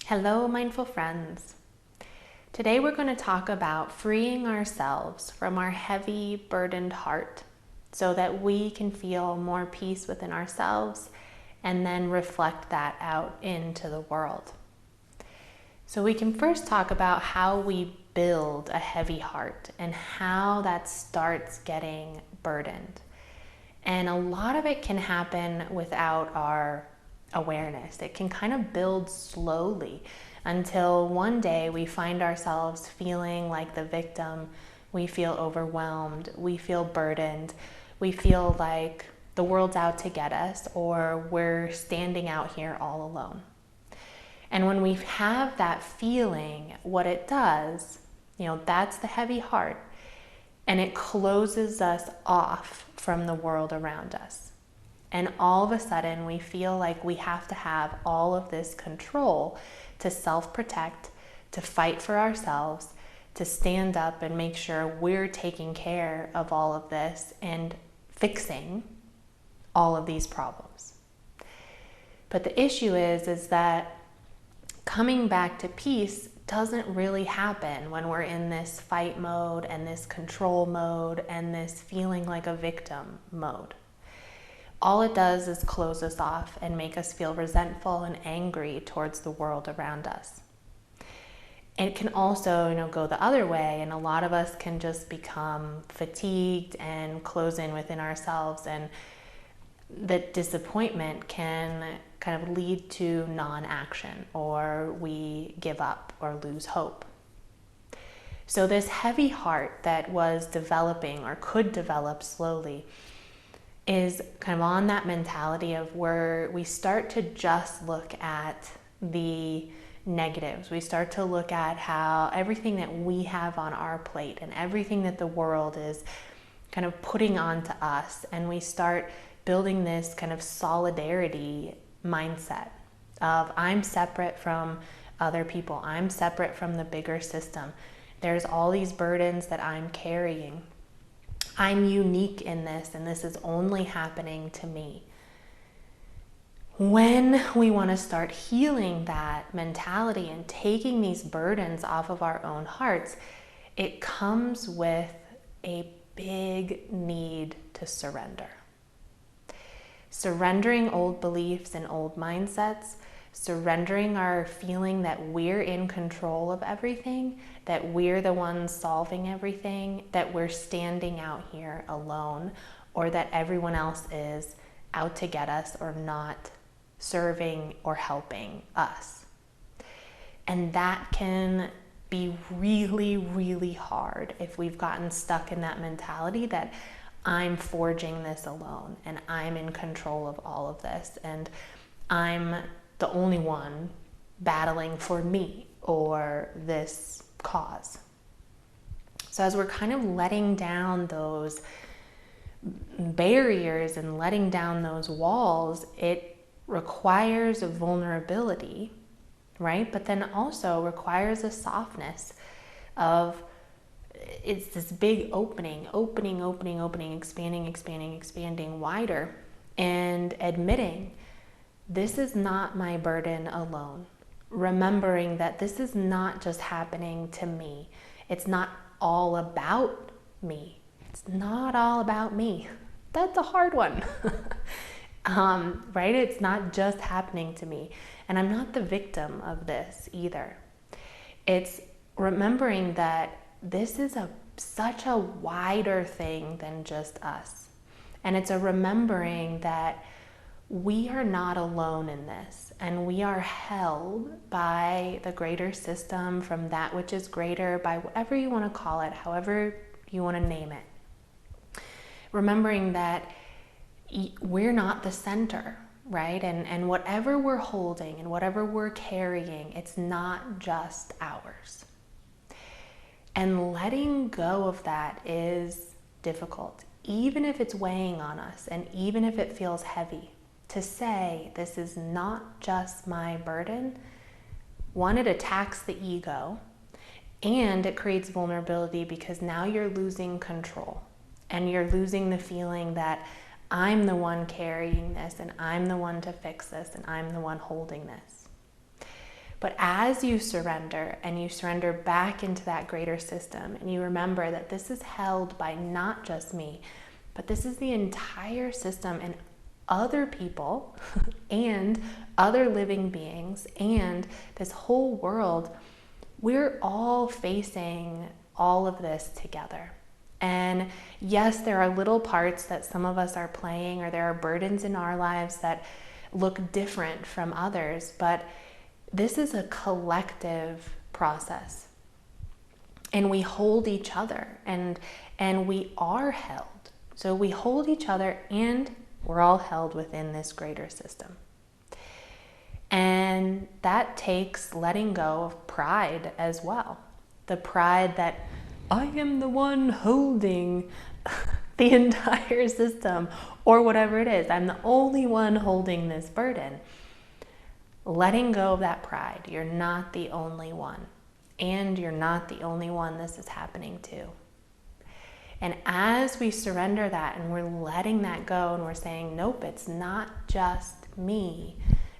Hello, mindful friends. Today we're going to talk about freeing ourselves from our heavy, burdened heart so that we can feel more peace within ourselves and then reflect that out into the world. So we can first talk about how we build a heavy heart and how that starts getting burdened. And a lot of it can happen without our awareness. It can kind of build slowly until one day we find ourselves feeling like the victim. We feel overwhelmed, we feel burdened, we feel like the world's out to get us, or we're standing out here all alone. And when we have that feeling, what it does, that's the heavy heart, and it closes us off from the world around us. And all of a sudden, we feel like we have to have all of this control to self-protect, to fight for ourselves, to stand up and make sure we're taking care of all of this and fixing all of these problems. But the issue is that coming back to peace doesn't really happen when we're in this fight mode and this control mode and this feeling like a victim mode. All it does is close us off and make us feel resentful and angry towards the world around us. It can also, go the other way, and a lot of us can just become fatigued and close in within ourselves, and the disappointment can kind of lead to non-action, or we give up or lose hope. So this heavy heart that was developing or could develop slowly is kind of on that mentality of where we start to just look at the negatives. We start to look at how everything that we have on our plate and everything that the world is kind of putting onto us, and we start building this kind of solidarity mindset of I'm separate from other people, I'm separate from the bigger system, there's all these burdens that I'm carrying, I'm unique in this, and this is only happening to me. When we want to start healing that mentality and taking these burdens off of our own hearts, it comes with a big need to surrender. Surrendering old beliefs and old mindsets, surrendering our feeling that we're in control of everything, that we're the ones solving everything, that we're standing out here alone, or that everyone else is out to get us or not serving or helping us. And that can be really, really hard if we've gotten stuck in that mentality that I'm forging this alone and I'm in control of all of this and I'm the only one battling for me or this cause. So as we're kind of letting down those barriers and letting down those walls, it requires a vulnerability, right? But then also requires a softness of it's this big opening, expanding wider, and admitting this is not my burden alone. Remembering that this is not just happening to me. It's not all about me. It's not all about me. That's a hard one. Right? It's not just happening to me. And I'm not the victim of this either. It's remembering that this is such a wider thing than just us. And it's a remembering that we are not alone in this, and we are held by the greater system, from that which is greater, by whatever you want to call it, however you want to name it. Remembering that we're not the center, right? And whatever we're holding and whatever we're carrying, it's not just ours. And letting go of that is difficult, even if it's weighing on us and even if it feels heavy. To say, this is not just my burden, one, it attacks the ego, and it creates vulnerability because now you're losing control and you're losing the feeling that I'm the one carrying this, and I'm the one to fix this, and I'm the one holding this. But as you surrender, and you surrender back into that greater system, and you remember that this is held by not just me, but this is the entire system and other people and other living beings and this whole world, we're all facing all of this together. And yes, there are little parts that some of us are playing, or there are burdens in our lives that look different from others, but this is a collective process. And we hold each other, and we are held. So we hold each other, and we're all held within this greater system. And that takes letting go of pride as well. The pride that I am the one holding the entire system, or whatever it is. I'm the only one holding this burden. Letting go of that pride. You're not the only one. And you're not the only one this is happening to. And as we surrender that, and we're letting that go, and we're saying, nope, it's not just me,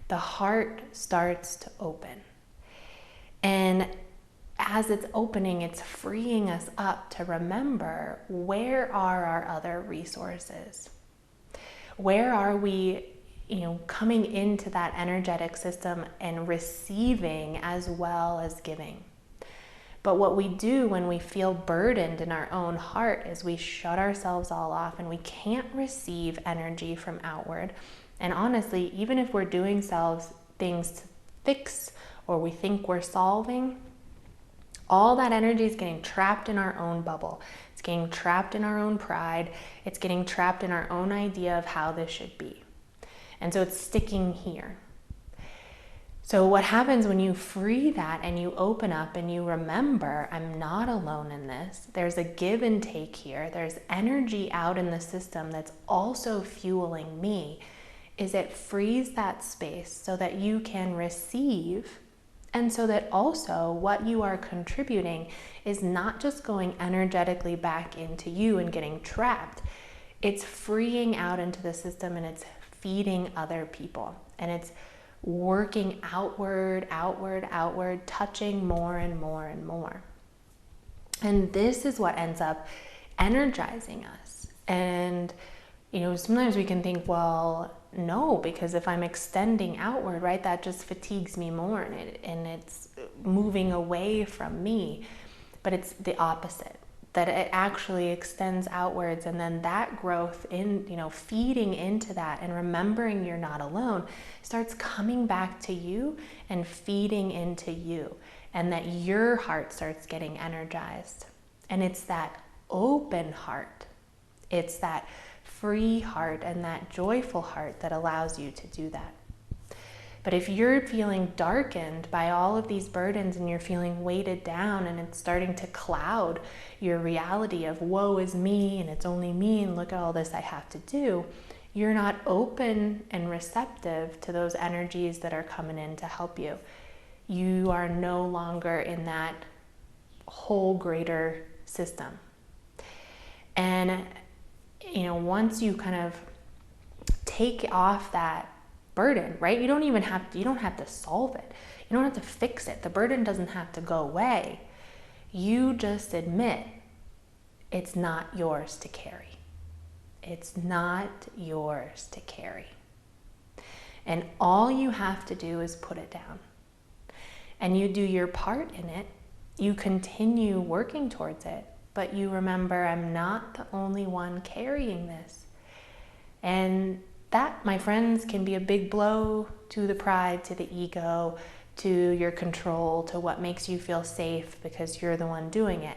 the heart starts to open. And as it's opening, it's freeing us up to remember, where are our other resources? Where are we, coming into that energetic system and receiving as well as giving? But what we do when we feel burdened in our own heart is we shut ourselves all off, and we can't receive energy from outward. And honestly, even if we're doing things to fix, or we think we're solving, all that energy is getting trapped in our own bubble. It's getting trapped in our own pride. It's getting trapped in our own idea of how this should be. And so it's sticking here. So what happens when you free that, and you open up, and you remember, I'm not alone in this. There's a give and take here. There's energy out in the system that's also fueling me. Is it frees that space so that you can receive, and so that also what you are contributing is not just going energetically back into you and getting trapped. It's freeing out into the system, and it's feeding other people. And it's working outward, outward, outward, touching more and more and more. And this is what ends up energizing us. And, sometimes we can think, well, no, because if I'm extending outward, right, that just fatigues me more, and it's moving away from me. But it's the opposite, that it actually extends outwards, and then that growth in, feeding into that and remembering you're not alone starts coming back to you and feeding into you, and that your heart starts getting energized. And it's that open heart, it's that free heart and that joyful heart that allows you to do that. But if you're feeling darkened by all of these burdens, and you're feeling weighted down, and it's starting to cloud your reality of woe is me, and it's only me, and look at all this I have to do, you're not open and receptive to those energies that are coming in to help you. You are no longer in that whole greater system. And, once you kind of take off that burden, right? You don't have to solve it. You don't have to fix it. The burden doesn't have to go away. You just admit it's not yours to carry. It's not yours to carry. And all you have to do is put it down. And you do your part in it. You continue working towards it, but you remember, I'm not the only one carrying this. And that, my friends, can be a big blow to the pride, to the ego, to your control, to what makes you feel safe because you're the one doing it.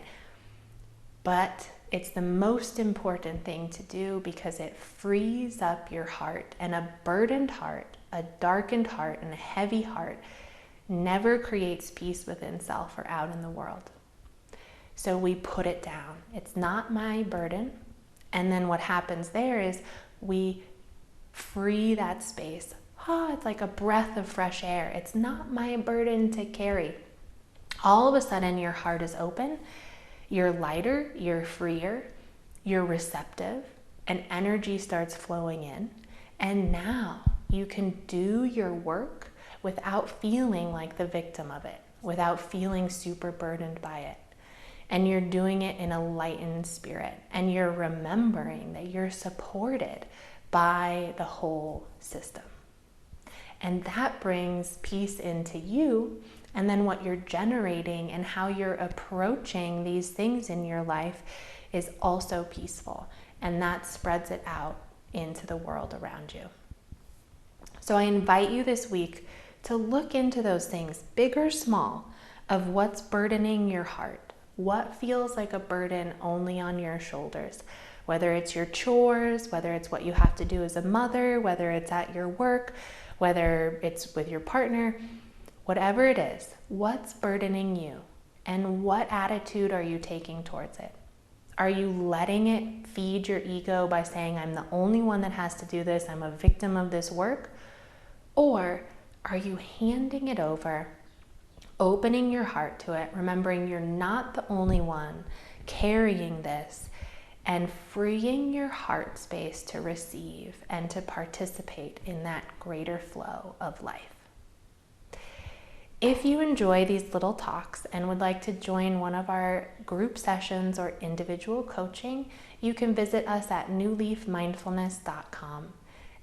But it's the most important thing to do, because it frees up your heart. And a burdened heart, a darkened heart, and a heavy heart never creates peace within self or out in the world. So we put it down. It's not my burden. And then what happens there is we free that space. It's like a breath of fresh air. It's not my burden to carry. All of a sudden your heart is open. You're lighter, you're freer, you're receptive, and energy starts flowing in. And now you can do your work without feeling like the victim of it, without feeling super burdened by it. And you're doing it in a lightened spirit. And you're remembering that you're supported by the whole system. And that brings peace into you. And then what you're generating and how you're approaching these things in your life is also peaceful. And that spreads it out into the world around you. So I invite you this week to look into those things, big or small, of what's burdening your heart. What feels like a burden only on your shoulders? Whether it's your chores, whether it's what you have to do as a mother, whether it's at your work, whether it's with your partner, whatever it is, what's burdening you? And what attitude are you taking towards it? Are you letting it feed your ego by saying, I'm the only one that has to do this, I'm a victim of this work? Or are you handing it over, opening your heart to it, remembering you're not the only one carrying this, and freeing your heart space to receive and to participate in that greater flow of life? If you enjoy these little talks and would like to join one of our group sessions or individual coaching, you can visit us at newleafmindfulness.com.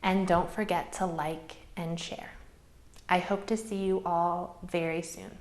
And don't forget to like and share. I hope to see you all very soon.